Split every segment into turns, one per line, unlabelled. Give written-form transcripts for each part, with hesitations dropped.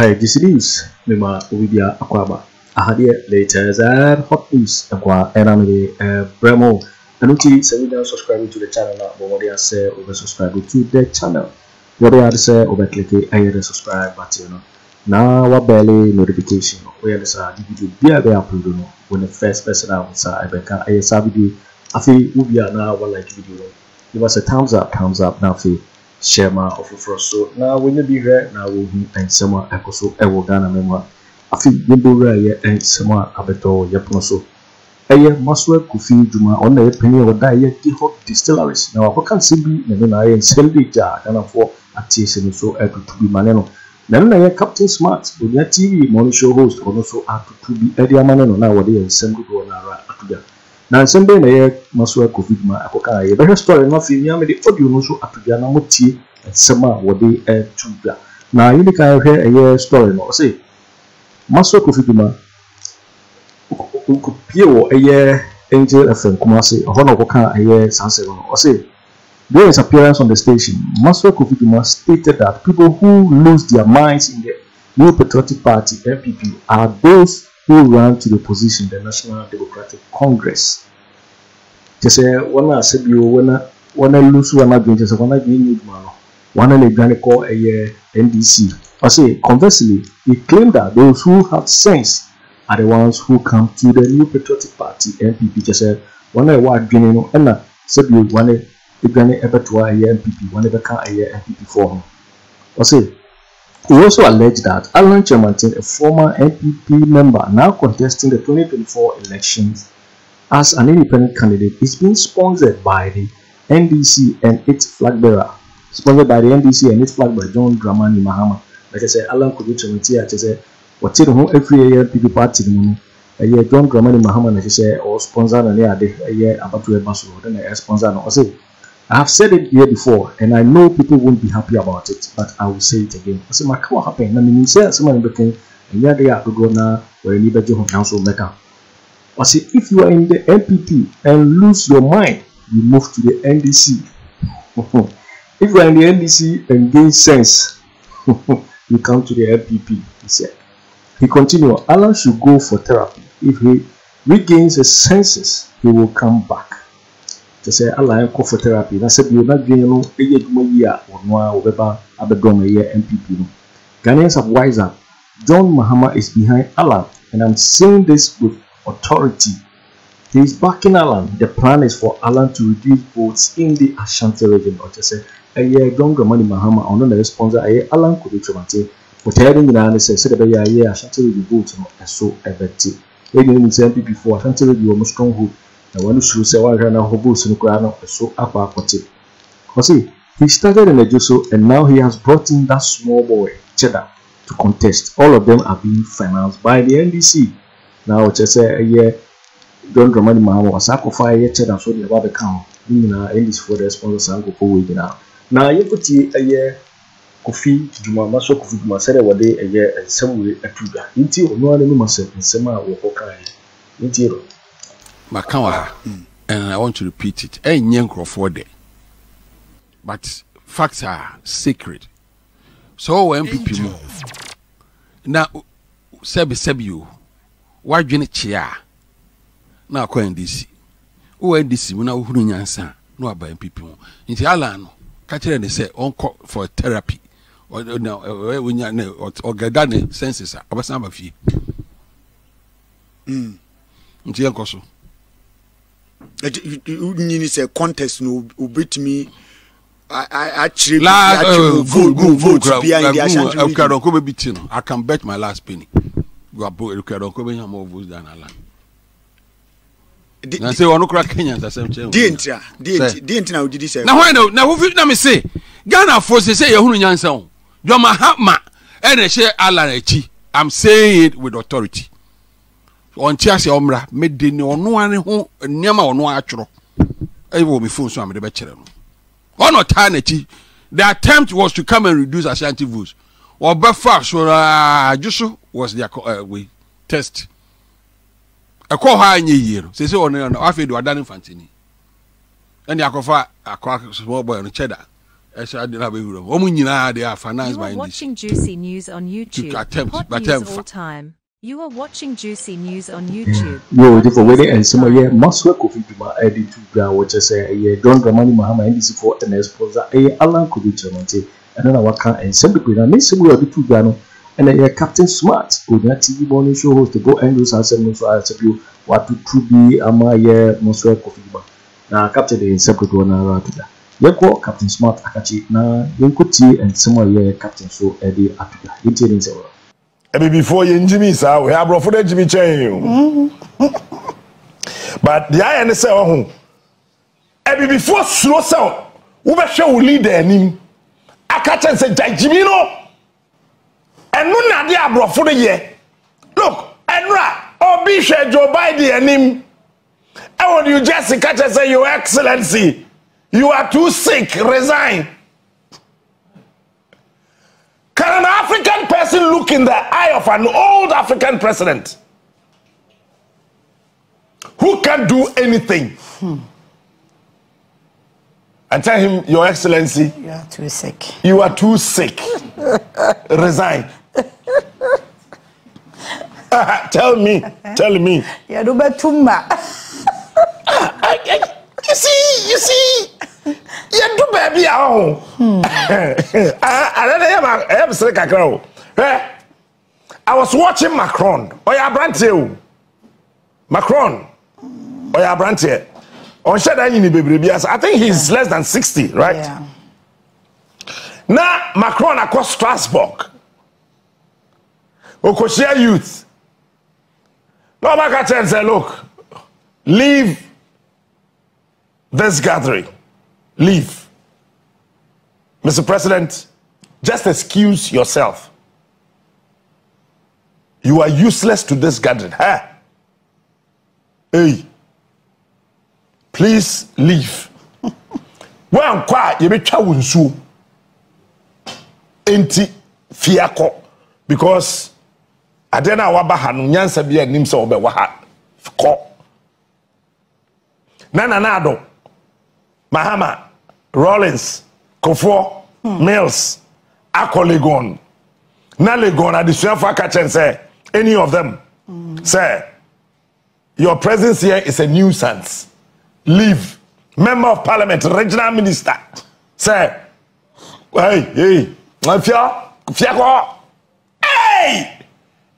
Hey, this is Mima Bawumia Akwaba. I had here latest and hot news. Aremeyaw Bremo. And uti say we subscribe to the channel now. But what they say over subscribe to the channel. What they say over click the subscribe button. Now what barely notification. We understand the video be upload when the first person out say I beka I video. I feel we are now one like video. Give us a thumbs up now feel. Share my offer so now when you be here now we'll be and someone Akoto ewo Ghana member I feel you be here and someone abeto Agyapong so Maswe Kofi Jumah on the penny or die hot distilleries now I can't see be na and sell the jar Ghana for attention so to be maneno na Captain Smart Bawumia TV morning show host also to be Eddie maneno now what they send go na atuga na Sunday na ye Maswe Kofi Jumah akoka ye be story no fi me the audio no so atubia na motie sema wode tubia na yini ka hwe ye story no say Maswe Kofi Jumah ko pie wo ye Angel FM Kumasi ho no koka ye sanse no say during his appearance on the station Maswe Kofi Jumah stated that people who lose their minds in the New Patriotic Party NPP are those who ran to the position the National Democratic Congress. Just say one said you wanna lose one again, just one again, one and call a NDC. I say conversely, he claimed that those who have sense are the ones who come to the New Patriotic Party NPP. Just say one word beginning and said you one ever to a NPP, one ever can a NPP for him. I say he also alleged that Kwabena Agyapong, a former NPP member now contesting the 2024 elections as an independent candidate, is being sponsored by the NDC and its flag bearer. Sponsored by the NDC and its flag bearer, John Dramani Mahama. Like I said, Kojo Kyeremanteng, I say, what did who every year NPP party, a year John Dramani Mahama, like I say, or sponsor and a year about to a bus, then I sponsor. I say, I have said it here before, and I know people won't be happy about it, but I will say it again. I say, my what happened? I mean, say someone became a year they are to go now where you need to council maker. I say, if you are in the NPP and lose your mind, you move to the NDC. If you are in the NDC and gain sense, you come to the NPP. He said. He continued, Alan should go for therapy. If he regains his senses, he will come back. To say Allah go for therapy. I said you not doing no year or no whatever abedom a year NPP. Ghanaians have wised up. John Mahama is behind Allah, and I'm saying this with authority. He is backing Alan. The plan is for Alan to reduce votes in the Asante region. Or to say a year John Dramani Mahama on the sponsor a year Alan Kojo Kyeremanteng. But heading in the say the year Asante region votes no so effective. They didn't say NPP for Asante region almost stronghold. The one who say why na hobos no krano so akwakote. Because he started in Ejuso and now he has brought in that small boy Cheddar to contest. All of them are being financed by the NDC. Now just say a year John Dramani Mahama was sacrificed Cheddar so the about the count. NDC for the sponsors and go forward now. Now you put a year Kofi Jumah Maswe Kofi Jumah said what day a year and some way a tuga. Inti or no one myself and Sema or Hokai. Inti.
And I want to repeat it. But facts are sacred. So MPP move. Now, sebi you. Why do you chair? Now, ko NDC. Who NDC? We now who nyansa. No about MPP. Inti Alan, catch it and say on call for therapy. Or now, when you or gadane senses. Abasamba fi. Inti yankoso.
You need a contest no beat me. I actually vote behind the Ashanti.
I can bet my last penny. You are more votes than Alan. I say, one crack Kenyans as I'm saying. Didn't now did he say? Now, I know. Now, who let me say? Ghana forces say, Yahoo Yanson. You're my hatma. And I share Alan Echi. I'm saying it with authority. On Chassis Omra made the no one who never on no actual. I will be full so I'm the bachelor. On alternative, the attempt was to come and reduce Ashanti votes. Or by far, so just was their way test. A call high in a year. Say so on I feel you are done in Fantini. And the Akofa, a crack small boy on Cheddar. they are financed by
watching Juicy News on YouTube. Hot news all time. You are watching Juicy News on YouTube.
Yo, for wedding and some of your muscle Kofi Jumah added to ground, which I say, Don Ramani Muhammad NDC for an exposé, Alan Kojo Kyeremanteng, and then our car and some people, and some of the two Gano, and then Captain Smart, who that TV morning show host, the Go Angels and some of us you what to be Amaya Moswell Kofi Jumah. Now, Captain is separate one around to that. Yako Captain Smart Akachi, na Yankuti and some of your Captain So Eddie Africa. It's in
before you Jimmy, sir, we have brought for the Jimmy chain. But the INS say, before slow sound, we will show lead the name. I catch and say, Jimmy, no. And none of the brought for the year. Look, Enra, or Bishop Joe Biden and him. I want you just catch and say, Your Excellency, you are too sick, resign. Can an African person look in the eye of an old African president who can't do anything and tell him, Your Excellency,
you are too sick.
You are too sick. Resign. Tell me.
You do better.
You see. You do baby. I was watching Macron. Macron. On I think he's less than 60, right?
Yeah.
Now Macron across Strasbourg. Okoshia youth. No, Macron say, look, leave this gathering. Leave. Mr. President, just excuse yourself. You are useless to this gathering. Huh? Hey, please leave. Well, you be chawunsu. Enti fiako. Because adena wabahanu nyansa biya nimsa obe waha. Ko. Nado. Mahama, Rollins, Kofo, Mills, Akolegon, Nalegon, additional for catch say any of them. Say, your presence here is a nuisance. Leave. Member of Parliament, regional minister. Say, hey, Fiako. Hey!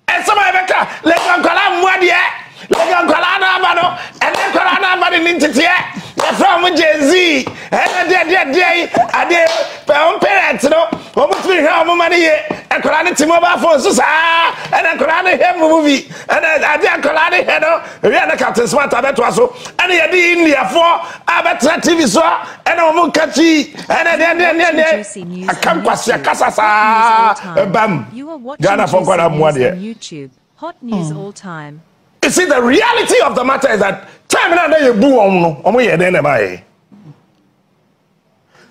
And somebody better, let them call out Mwadia, let them call out Amano, and then call out Amano in Intitia. From Jay-Z, and they parents, no, almost we have money, and Colani mobile phones, and then Colani have movie, and I did Colani head, we had a Captain Smart Abetuaso, and he had India for Abetra TV, so, and Omukachi, and then I come quite a Casasa, bam, Ghana for
YouTube. Hot news all time.
You see, the reality of the matter is that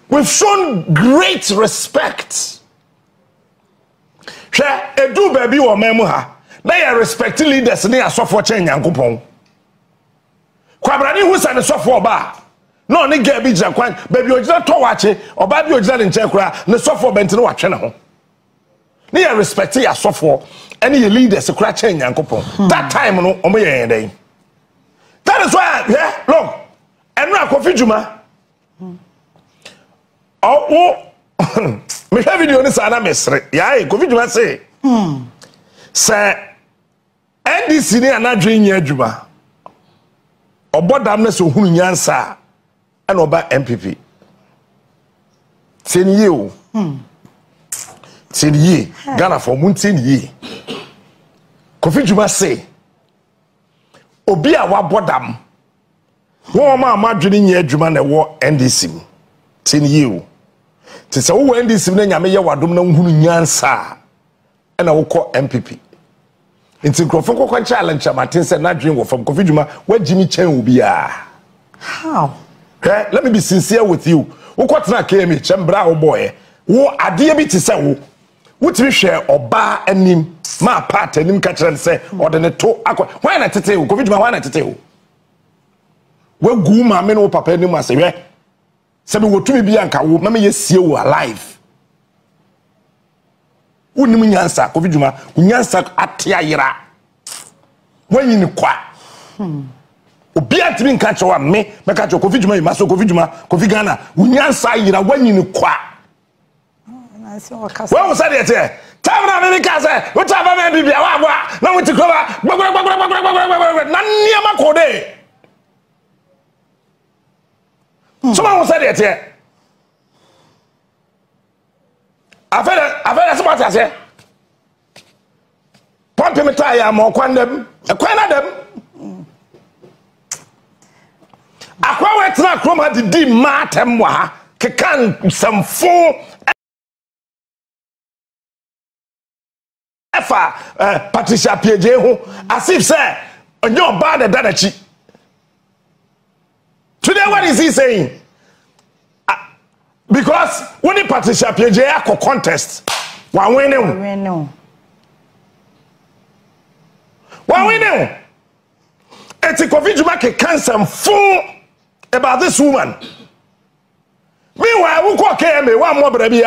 we've shown great respect. Edu baby or memuha. They are respecting leaders near software chain Yankupon. Kwabrani who's an software bar. No, ni gabby jakwan, baby ojina to watch or baby ojina in chekra, the software bentino wa channel. They are respecting your software. Any leaders to crash in Yankopon. That time, no, day. That is why, yeah, look, and now Kofi Jumah. Oh, me have video on this anamesre. Yeah, Kofi Jumah say, say, and this senior not dream ye Jumah. Obo damness who nyansa and oba MPP. 10 years. 10 years. Ghana for moon 10 years. Kofi Jumah say, Obi a wabodam. Wo ma amadwene nye adwuma na wo NDC. 10 years. Ti se wo NDC na nyame ye wadom na nhunu nyansa na wo kɔ MPP. Nti nkrofo kokɔ challenge amatin se na dwen wo from Kofi Jumah wa Jimmy Chen obi a.
How?
Okay, let me be sincere with you. Wo kɔtena KM chembra wo boy. Wo ade bi ti se wo. Wotimi hwɛ oba anim ma part anim ka kyerɛ sɛ ɔde ne to akɔ. Why na tete wo? Kofi Jumah why na tete wo? We gu ma me no papa anim asehwɛ. Sabi wo tumi bi anka wo mama yesie wo alive. Woni nyansa Kofi Jumah, nyansa atia yira. Wanyi ni kwa. Obi atimi nka chewa me meka che Kofi Jumah maso Kofi Jumah, Kofi Ghana, nyansa yira wanyi ni kwa. Wa wo sade ete. Tabra me ka se, wo taba me bibia wa agwa, na wo ti koba, na niam akode. Someone will say that here. I've heard somebody say, Pump me tire, more quandem, a quana them. A quawet na chroma di di matemwa, kekan some fool. Patricia Piejehu, as if say, on your bad dadachi. Today, what is he saying? Because when he Patricia Piejehu contest, one winning. It's a Kofi Jumah cancer full about this woman. Meanwhile, we call KMA one more baby.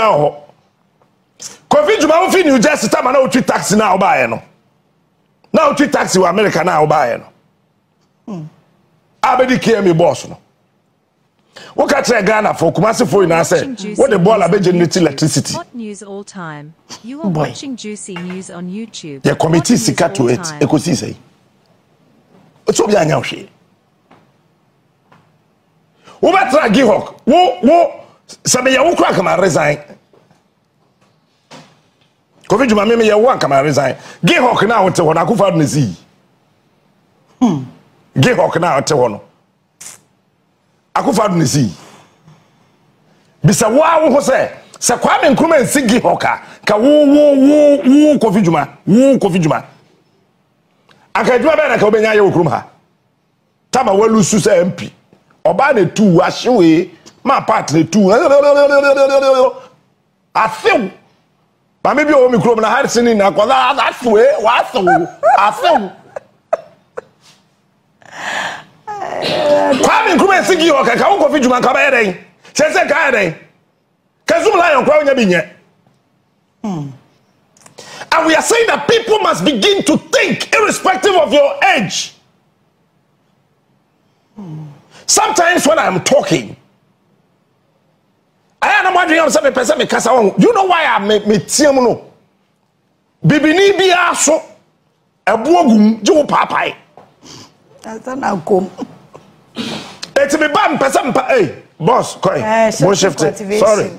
Kofi Jumah will New Jersey time and now treat taxi now buy no. Now treat taxi with America now buy no. Abedi KMA boss no. What catch Ghana for Kumasi for in say what the ball abe generate electricity.
Hot news all time. You are watching Juicy News on YouTube.
The committee sika to it. Ekosi say. Ocho bi anya hwe. Wo betra Gihok. Wo sabe ya wo kra kama resign. Kofi Jumah me ya wo kama resign. Gihok na wote ho na Akufo Addo na si. Gihok na wote ho no. Akufo Addo na si. Bisa wo say se Kwame Nkrumah nsi Gihoka ka wo Kofi Jumah. Wo Kofi Jumah. Akadwa be na ka obenya ye okrum ha tama walusu se MP oba na tu ahyewe ma part na tu afew ba me bi o mi krom na harsini na kwala afewe wa afew Kwame Nkrumah sigi o ka wo Kofi Jumah ka ba yeden se ka yeden ka zum lion kwa onya binye. And we are saying that people must begin to think irrespective of your age. Sometimes when I'm talking, I am wondering how some person me kasa. You know why I me tiam no? Bibini bi aso ebuogum je wo papai.
Atana kom.
Eti me bam person pa hey boss koi. Mo shift. Sorry.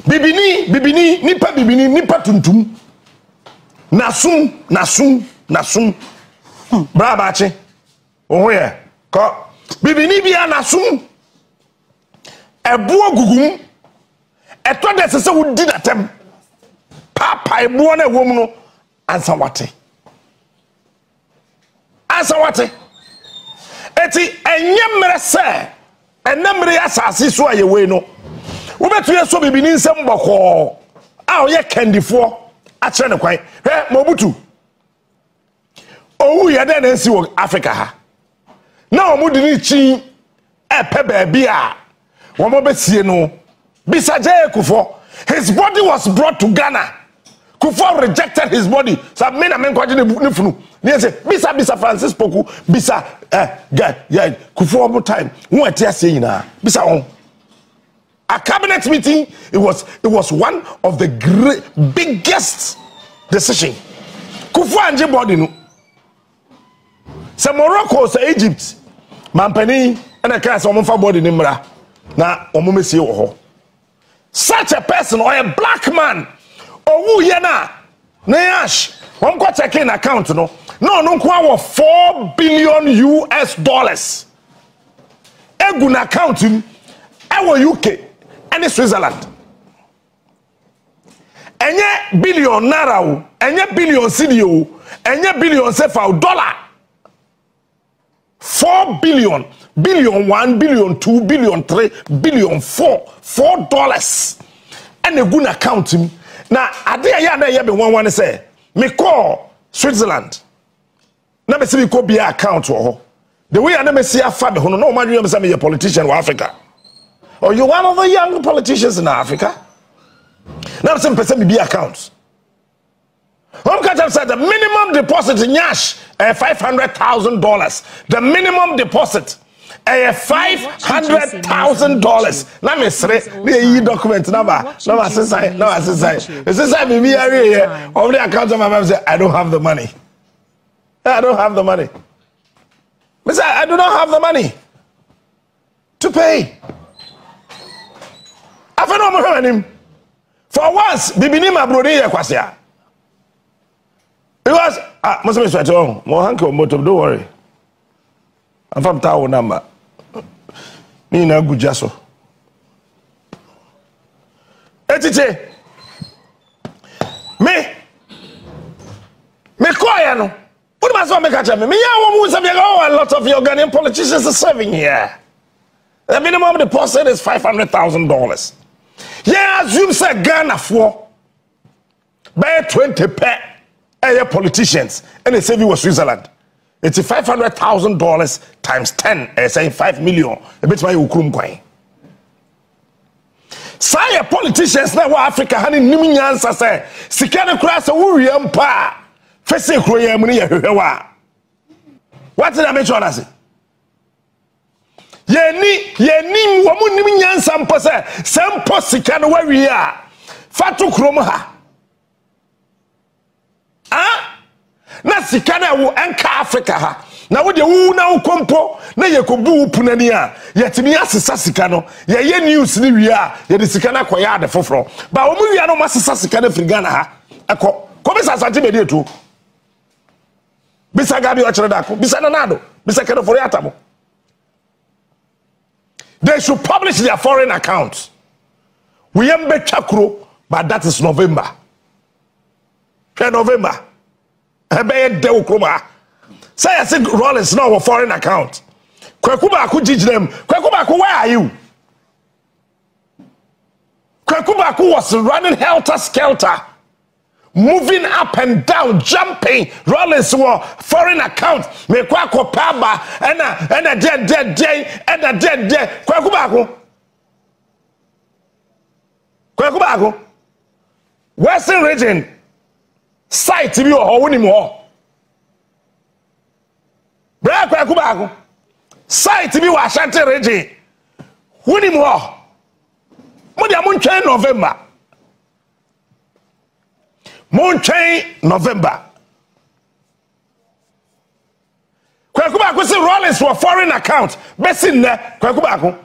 Bibini nipa tuntum nasum braba che ohoye ko bibini bia nasum ebuo gugum eto de sese wudi datem papa ebuo na ewom no ansa wate eti enyemre se enemre asase so ayewe no wo betu yeso bibini nsem boko a oye kendifo a kire ne kwan he mobutu owu ye de na nsi wo Africa ha na omudi ni chi epe baabi a wo mo besie no bisaje Akufo his body was brought to Ghana. Akufo rejected his body so me na me kwaje ne funu ne say bisa Francis Poku bisa Akufo all time who ati ase yina bisa on a cabinet meeting. It was one of the biggest decision. Kufu anje body no. Sa Morocco, sa Egypt, mampani and a class of body nimra na omumesi ho. Such a person or a black man owu yana na yash won ko check in account no kwa $4 billion US. Egu na account him ewo UK and Switzerland. Enye billion naira o, enye billion cedi o, enye billion sefa o dollar. 4 billion, billion 1, billion 2, billion 3, billion 4, $4. And a good account him. Now, I dare ya be one say, me call Switzerland. Na be see me ko be account ho. The way I never see a father who no man you say me a politician in Africa. Or you one of the young politicians in Africa? Now some person be accounts. Home Catcher said the minimum deposit in Yash $500,000. The minimum deposit $500,000. Now me say the document number. No since I be here on the account of my mom say I don't have the money. I don't have the money. I do not have the money to pay. I found him. For once, Bibini my brother Yakwasia. Because must be sweat on. Mohanko motor, don't worry. I'm from Tower number. Nina Gujaso. Etite. Me Koyano. What must I make a me? A lot of your Ghanaian politicians are serving here. The minimum deposit is $500,000. Yeah, assume say Ghana for by 20 per politicians, and they say we were Switzerland. It's $500,000 times 10, say 5 million. A bit my ukrum coin. Say politicians now Africa honey niminyansa say sikana kura say wo wiam pa fese kuro yam ni yehwewa. What did I mention as? Yeni wo mu niminyansa mpo say sempo sikana wa wi a fatu kuro mu ha. Na sikana wo enka Africa ha. Na wo de wu na ukompo na yekobu upunani a yetimi asesa sika no ye news ni wi a ye de sika na koya ade foforo ba wo mu wi a no masesa sika na frigana ha ekọ ko bisa Asante Bediatuo bisa gabby otchere darko bisa nanado bisa Ken Ofori Atta. They should publish their foreign accounts. We am betwakro, but that is November. November ebe de ukroma. Say I said Rollins now a foreign account. Kweku Baku judge them. Kweku Baku, where are you? Kweku Baku was running helter skelter, moving up and down, jumping. Rollins were foreign account. Me Kwaku Paba and a dead Kweku Baku. Kweku Baku. Western region site to be or anymore. Bra Kweku Baku. Site be wa Asante region. Wuni mo. Mo dia mo ntwen November. Mo ntwen November. Kweku Baku say Rollins for foreign account. Besin ne Kweku Baku.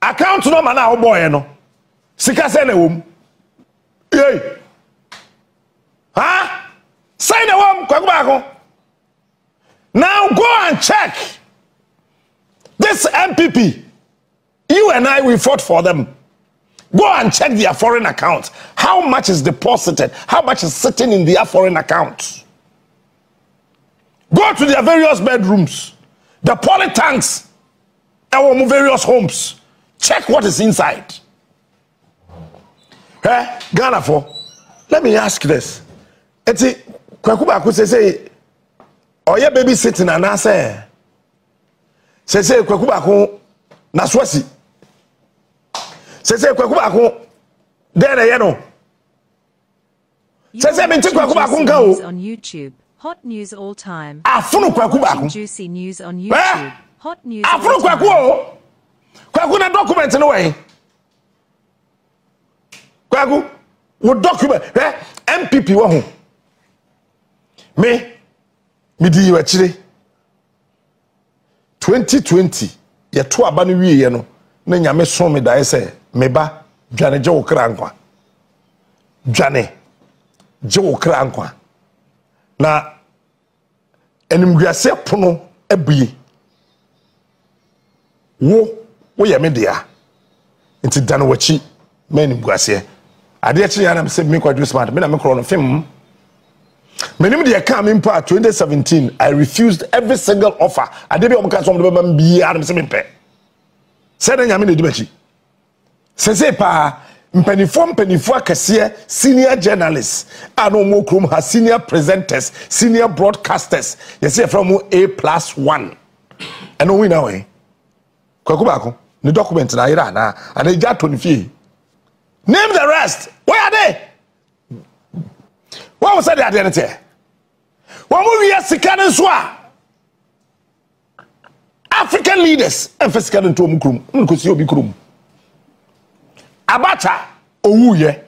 Account no man na wo boy no. Sika se na wom. Hey. Huh? Say na wom Kweku Baku. Now go and check this MPP. You and I, we fought for them. Go and check their foreign accounts. How much is deposited? How much is sitting in their foreign accounts? Go to their various bedrooms, the polytanks, our various homes. Check what is inside. Ghana for. Let me ask this. Eti Kweku Baku say. Oh yeah, baby sitting and I say Kweku Baku na swasi. Say Kweku Baku there you know. Say me Kweku Baku nka
on YouTube. Hot news all time.
Afunu Kweku Baku.
Juicy news on YouTube. Hot news.
Afunu Kweku. Kweku na document no way. Kweku wo document MPP wo ho. Me Midi you actually 2020 ye to aba no wie ye no na nyame so me da say me ba dwane je wo kra nkwa dwane je wo kra nkwa na enimguase pono abue wo ye me dia nti dane wachi me enimguase ade akiri ya na me say me kwadwo smart me na me kro no film. Many they come in part 2017. I refused every single offer. I did not come from the be Adam Simpe. Said Yamin Dibechi. Sense pa Pennyform Cassia, senior journalists, and no more has senior presenters, senior broadcasters. You see from A+1. eno win na we Kwaku baako the document na ira na and they got 20 name the rest where are they what was that at the end there one we are sikanen so African leaders and fiscal into omukrum nkosi obi krum Abacha Owuye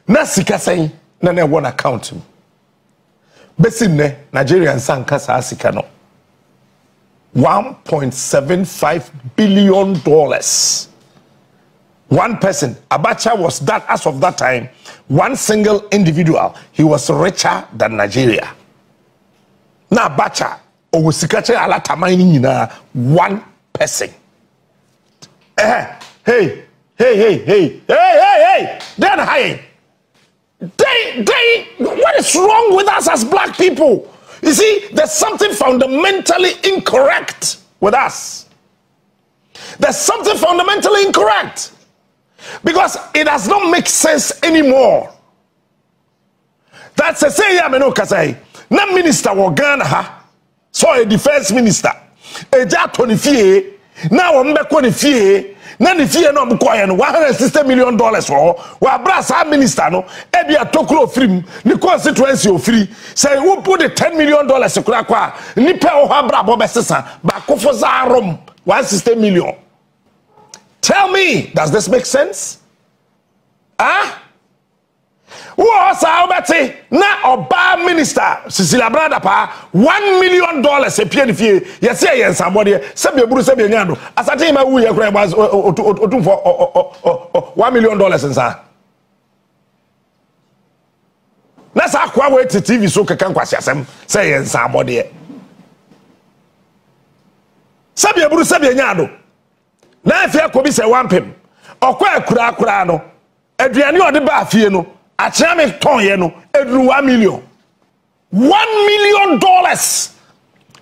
na sika sen na na one account besim ne Nigerian sanka sa sika no $1.75 billion. One person, Abacha was that as of that time, one single individual, he was richer than Nigeria. Now Abacha Owusu ala tamani na one person. Hey. Then hi. What is wrong with us as black people? You see, there's something fundamentally incorrect with us. There's something fundamentally incorrect. Because it does not make sense anymore. That's a say, na minister wa Ghana ha, so a defense minister, a Japon fee, now I'm back on the fee. Nani fie no mkoya no $160 million wa brasa minister no e bia tokuro free ni constituency o free say who put the $10 million kura kwa ni pe o ha bra bo besesa ba kofo zarom $160 million. Tell me, does this make sense? Who also obeti na oba minister Cecilia Brada pa $1 million e pie ni fie ye se ye nsambode se be buru se be nyado asate ma wu ye kura ba otum for $1 million nsa na sa kwa we TV so kekan kwasi asem se ye nsambode se be buru se be nyado na afia ko bi se wampem okwa akura no aduane ode ba afie no Achame ton ye no edru $1 million. $1 million.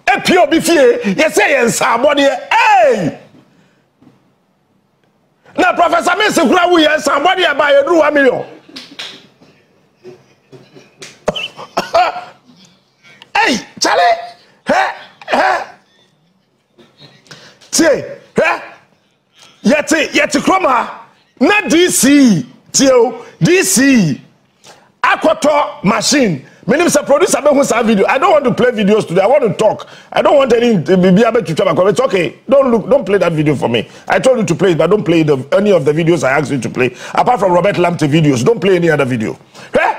E pio bi fie ye say ye nsabode hey. Na Professor Messi kura wu ye nsabode ba ye edru $1 million. Hey, chale. Tie, yeti kroma na DC tio DC Akoto machine. My name is a producer. Video. I don't want to play videos today. I want to talk. I don't want any to be able to talk. It's okay. Don't play that video for me. I told you to play it, but don't play any of the videos I asked you to play. Apart from Robert Lamptey videos, don't play any other video. Hey,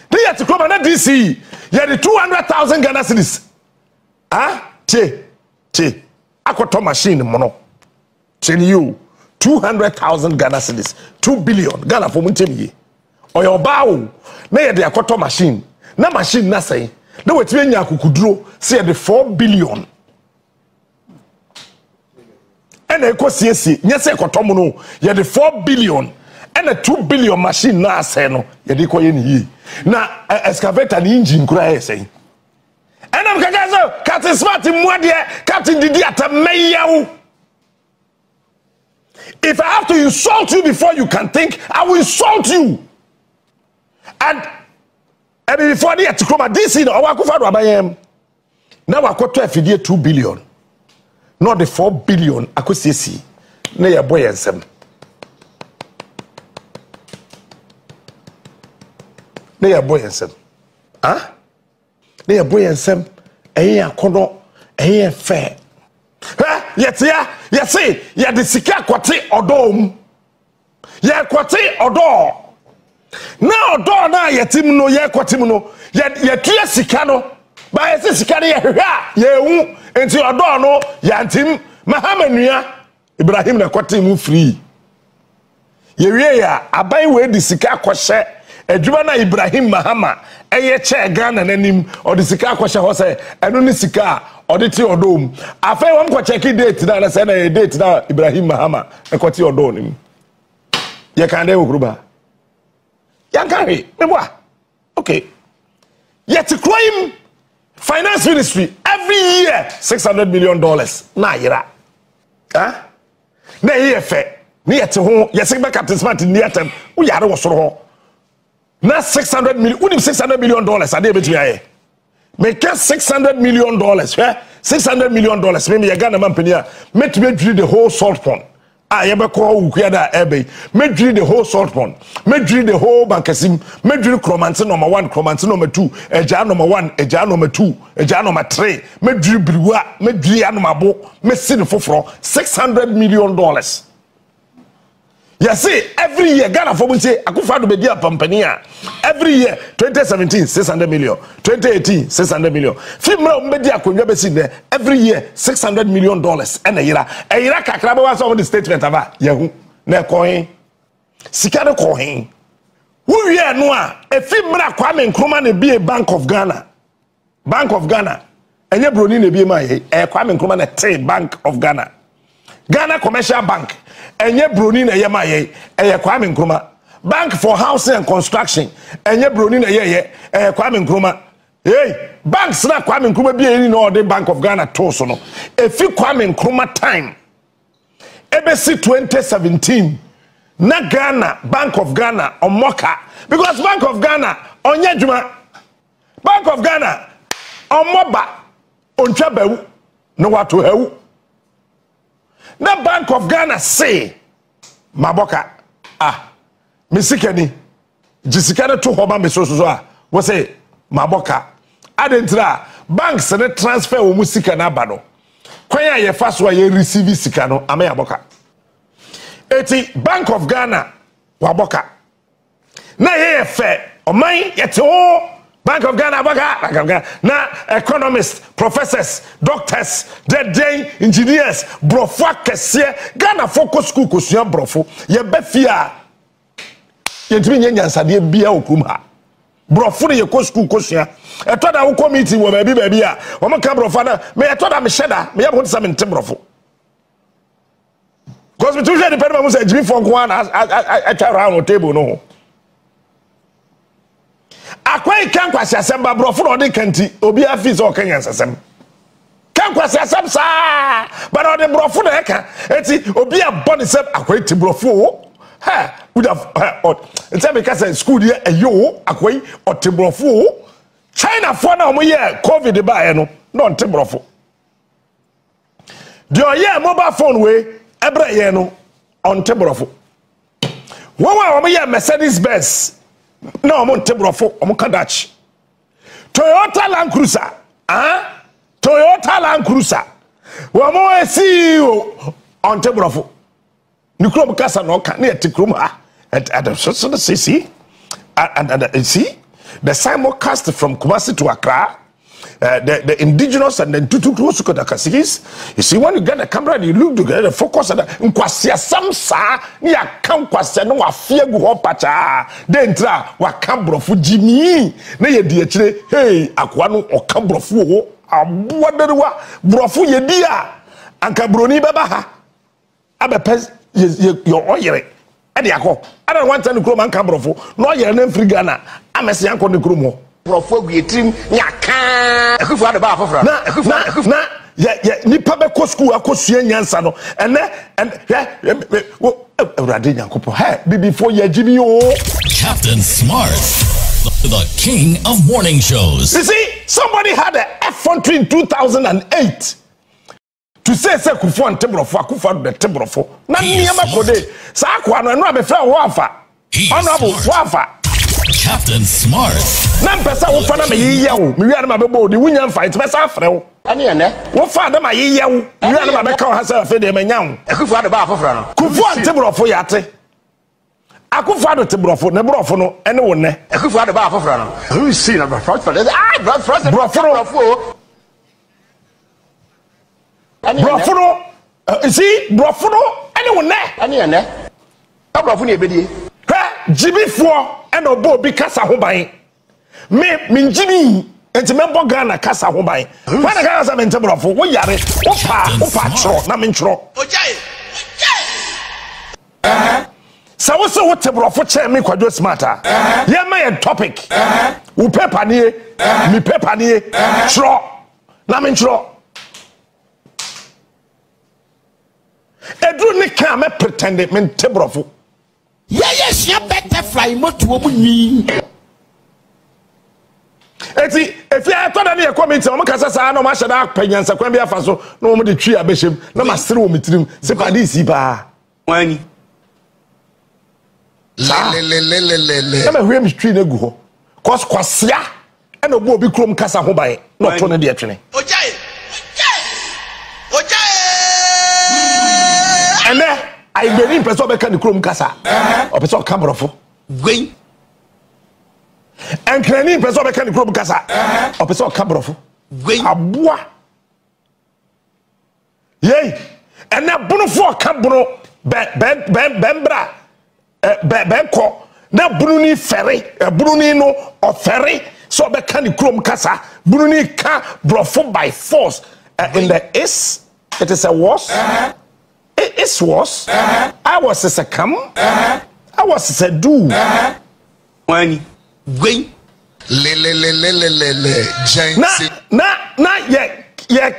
they have to come on DC. You had the 200,000 Ghana cedis. Che. Akoto machine mono. Tell you 200,000 Ghana cedis. 2 billion Ghana for Muntemi. Or your bow. Na the Akoto machine. Na machine na say. Na wetwe nya kukudro say the 4 billion. And ekosiesi nya say Akoto mo no ye the 4 billion and the 2 billion machine na say no ye de koye ni. Na excavator ni engine kura say. And am kagazo Captain Smart mwade Captain Didi Aremeyaw. If I have to insult you before you can think, I will insult you. And before the Atikoma, this is our Akufo Addo abayem. Now Akoto afidie 2 billion. Not the 4 billion akosisi. Na ya boy ensem. Na ya boy ensem. Na ya boy ensem. Eye akono, eye fair. Yetia, yesi, ya de sika kwate odom. Ya kwate odo. Na odo na yetim no ye kwatim no. Ya tua sika no. Ba yesi sika ne ye hwa, ye hu. Enti odo no ya ntim Mahamadu Ibrahim na kwate mu free. Ye wie ya aban we de sika kwhye adwuma na Ibrahim Mahama eye che Ghana nanim o de sika kwhye ho se eno ni sika oditi odom afei won ko check date na say na date na Ibrahim Mahama ekwati odom nim ye kan dey okuruba yan kan he meboa okay yet crime finance ministry every year $600 million na yira na ye fe ni yet ho ye say Captain Smart ni atem wo yare wo soro ho na $600 million unim $600 million ade betumi aye make $600 million $600 million. Maybe you got a man penny. Met me drill the whole salt pond. I ever call Ukuyada Ebe. Me drill the whole salt pond. Me drill the whole Bankasim. Me drill Kromantin number 1, Kromantin number 2, Eja number 1, Eja number 2, Eja number 3. Me drill Briwa, me drill Anumabo, me sin for $600 million. You see, every year, Ghana for say, Akufo Addo Campaign. Every year, 2017, 600 million. 2018, 600 million. Every year, $600 million. And a year, Kakraba was over the statement of Yahoo. Ne coin. Sikano coin. Who we are noa, a Fimra Kwame Nkrumah be a Bank of Ghana. Bank of Ghana. And your Brunine be my Kwame Nkrumah a Bank of Ghana. Ghana Commercial Bank. Enye broni na ye maye Kwame Nkrumah. Bank for Housing and Construction enye broni na ye Kwame Nkrumah. Hey, banks na Kwame Nkrumah bi eni no the Bank of Ghana to so no efi Kwame Nkrumah time ebesi 2017 na Ghana Bank of Ghana omoka because Bank of Ghana onye djuma Bank of Ghana omoba ontwa bawu no wato hewu. The Bank of Ghana say, Maboka, Misikani, Jisikana to Hoba Misosoa, was say, Maboka, Adentra, banks and transfer Musikana Bano. Kwaya ye first way ye receive Sikano, Ameyaboka. Eti Bank of Ghana, Waboka. Na ye fair, or mine yet all. Bank of Ghana, na economists, professors, doctors, day engineers, brofo kese, Ghana focus school kusua brofo, ye befia. Ye timi nyansade bia okuma. Brofo ye ko school kusua. E to da wo committee wo baby a, wo maka brofo na, me e to da me sheda, me yabo ntsa me ntem brofo. Cause me too share the pen mo say Jimmy Fonko na a round table no. Akwai kan kwasi asemba brofo no de kanti obi afis o kan yansasem kan kwasi asem sa but on the brofo no eka eti obi abone se akwai ti brofo ha would have it's because school here ayo akwai o ti brofo China for na omo ye covid ba no no ti brofo the oye mobile phone we ebra ye no on ti brofo wa omo ye Mercedes Benz no, I'm on Tebrofo, I'm Kadach. Toyota Land Cruiser, Toyota Land Cruiser. We're more CEO on Tebrofo. Nuclear Casa no can near Tikruma at the CC and see the simulcast from Kumasi to Accra. The indigenous and then tutu you see when you get the camera and you look together focus on nkwasia samsa ni akam kwase no afia gu ho pacha den tra wa kambrofo jimi na ye di akire hey akwa no okambrofo ho aboderewa brofo ye di a anka broni beba ha abepes your oyere e de akọ ada one time kro man kambrofo no oyere na mfiri Ghana amese yanko ne kro mo brofo gu yetrim nyaka Akufo Addo ba afofra na ya nipa be ko school akosua nyansa no and urade nyankopɔ hey before ya jibi o
Captain Smart, the king of morning shows.
You see, somebody had an F-1 in 2008 to say Akufo and Tebrofo, Akufo and Tebrofo. Na niyama kode sa akwa no eno abefra wafa honorable wafa
Captain Smart.
Na mpesa wo fa na me yiya wo me wiana ma bebo de wunya mfa it besa afre wo ane ene wo fa da ma yiya wo wiana ma be ka ha sa afi de manya wo Akufo Addo ba afofra no Akufo and Tebrofo yate Akufo Addo Tebrofo ne brofo no ene wo ne Akufo Addo ba afofra no who is seen about brofo no see brofo no ene wo ne ane ene brofo ne ebedie Jibifo and obo bi kasa ho ban me minjini enti membo Ghana kasa ho ban when I got some Tebrofo wo yare opa chro na menchro ojai sa wo so wo Tebrofo che me kwadwo smarter ye my topic wo paper nie mi paper nie chro na menchro edru ne ka me pretend me Tebrofo yes, you better fly more to a Eti if you thought that you comment on Makasa, no matter that penance, a Kwabia Faso, no more the tree a bishop, no master with him, Sepadisi ba. When I'm a real tree no go. Cause Kwasia and a Bobby Chrome Casa Hobai, not one of the attorney. And then I believe person be can Chrome Casa or person camera for going. And Kennedy person be can Chrome Casa or person camera for going abua. Yay! And na bunu for cabro bembra benko na bruni ferry bruni no or ferry so be can Chrome Casa bruni ka brofo by force in the is it is a was. It was. I was a come. I was a do. When going. Na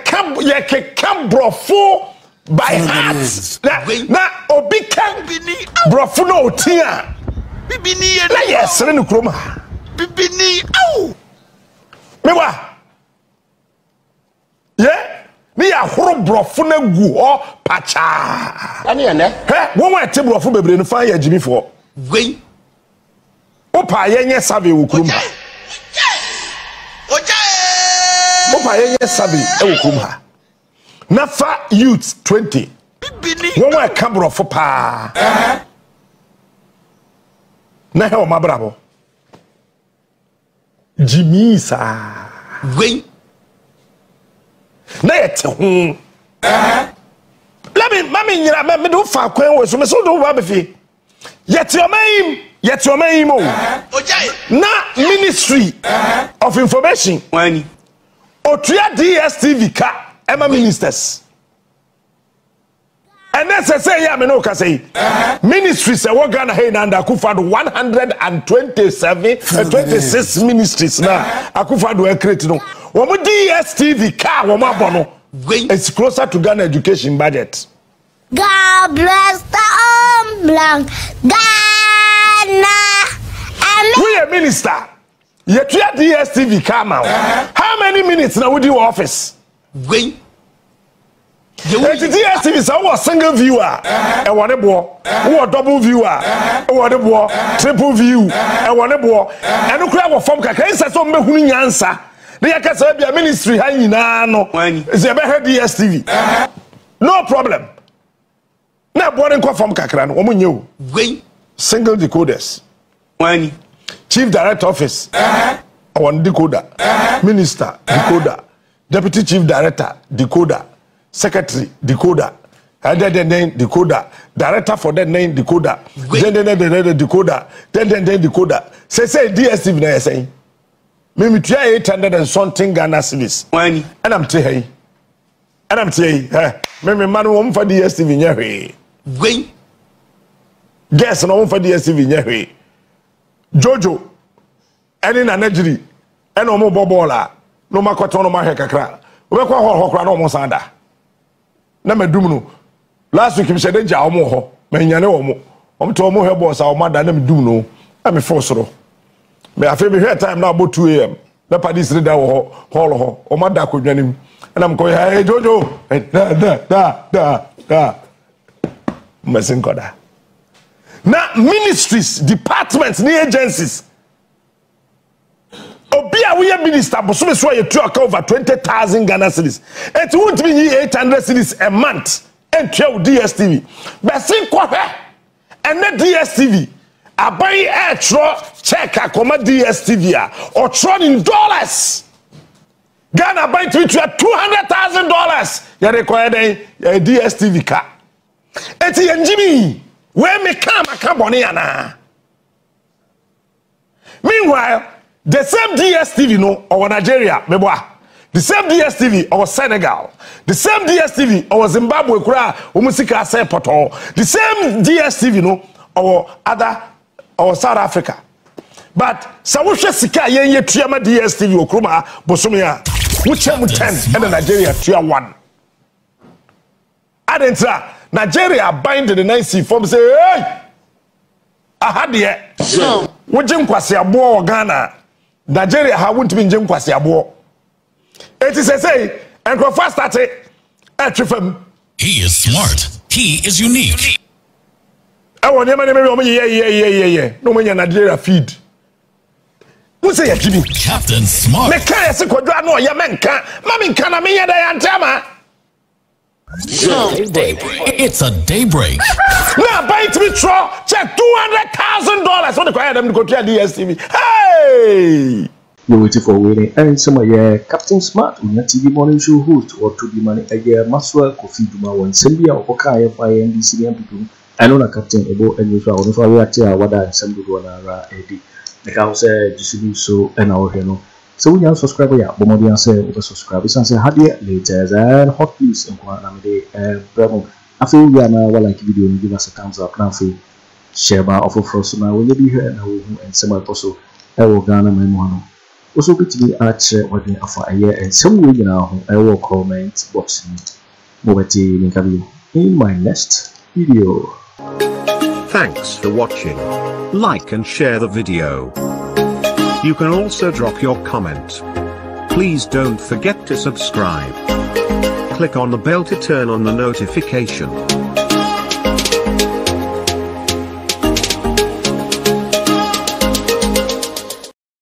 come brofo by heart. Na obi can brofo no tia. Bibini na yes no kroma. Bibini au. Mewa. Yeah. Me ya horo brofo na gu o pacha ani ene won wa te brofo bebre no fa ya jimi fo gwen o pa ye nye sabe wo kurum ha o pa ye nye sabe e wo kurum ha na fa youth 20 won wa ka brofo pa na he o mabrabo jimi sa gwen na yete ho mami nyira me do fa kwen we so me so do ba be fi yete omayim o na Ministry of Information wani otua DSTV ka ema ministers and then say ya me no ka say ministries say we Ghana hey na Akufo Addo 126 ministries na Akufo Addo e create no Womo DSTV car womo abono it's closer to Ghana education budget.
God bless the blank Ghana.
We a minister. You try DSTV car now. How many minutes now with your office? Going. DSTV is our single viewer. E one bo. Who double viewer. E one bo. Triple view. E one bo. And no cry form kakra say so me hunu nyansa. The Yakasa ministry hanging no is a better DSTV. No problem. Now, boarding from Kakran, woman, you single decoders. When Chief Director Office, one decoder, Minister decoder, Deputy Chief Director decoder, Secretary decoder, other than name decoder, Director for that name decoder, then decoder, then decoder. Say DSTV na saying. Me try 800 and something Ghana cedis. When and I'm telling me man won for DSTV nyahwe. Gwen. Guess no won for DSTV nyahwe. Jojo any na Nigeria and no more bobola no makoto no mahe kakra. We kwa ho kra no mo sanda. Na medum no. Last week me said ja omo ho. Me nyane omo. Omo to omo he boss a omo da na medum no. Na me force ro. Me afi me here time now about 2 a.m. Na padis read hall ho o ma da kodwanim na am ko hey Jojo da mesin koda na ministries departments ni agencies obi a we minister boso me so ye tu aka over 20,000 Ghana cedis it won't be 800 cedis a month and tell DSTV besin ko he and na DSTV abai extra check akoma DSTV or tron in dollars Ghana buy to $200,000 ya require DSTV car eti enjimi we me come akabone yana meanwhile the same DSTV no or Nigeria meboa the same DSTV or Senegal the same DSTV or Zimbabwe kura omusika say poto the same DSTV no or other or South Africa. But Sawusha Sika Yen Triama DSTV Okruma Bosumia, which 10 and Nigeria Tria 1. Adentra Nigeria bind the nice form say, hey, I had yet. Wujim Kwasia Bo Ghana, Nigeria ha won't be njem kwasi abo. It is say and go fast at it.
He is smart. He is unique.
I want your money. No money in Nigeria feed. Who say you Jimmy?
Captain Smart.
Me can't say Kojo no ya men can. Mami can me ya da antama.
It's a daybreak.
Now buy to me tro check $200,000. What the quiet them go to DSTV. Hey!
You're waiting for winning and some of your Captain Smart on your TV morning show host or to be money a year Maswell Kofi Jumah one Sembia or Okaya by NBC people. I know a Captain Ebo and you saw if I were to what I send to one Eddie. The house said so and our hero. So we are subscriber ya Bomodian say over subscribers and say Hadia later and hot news and Kwanamide and Bravo. I feel we are now like video and give us a thumbs up now for share bar offer for us now will you be here and some also I will Ghana my mono. Also good to be otchere what we offer a year and some way now I will comment box in my next video.
Thanks for watching. Like and share the video. You can also drop your comment. Please don't forget to subscribe. Click on the bell to turn on the notification.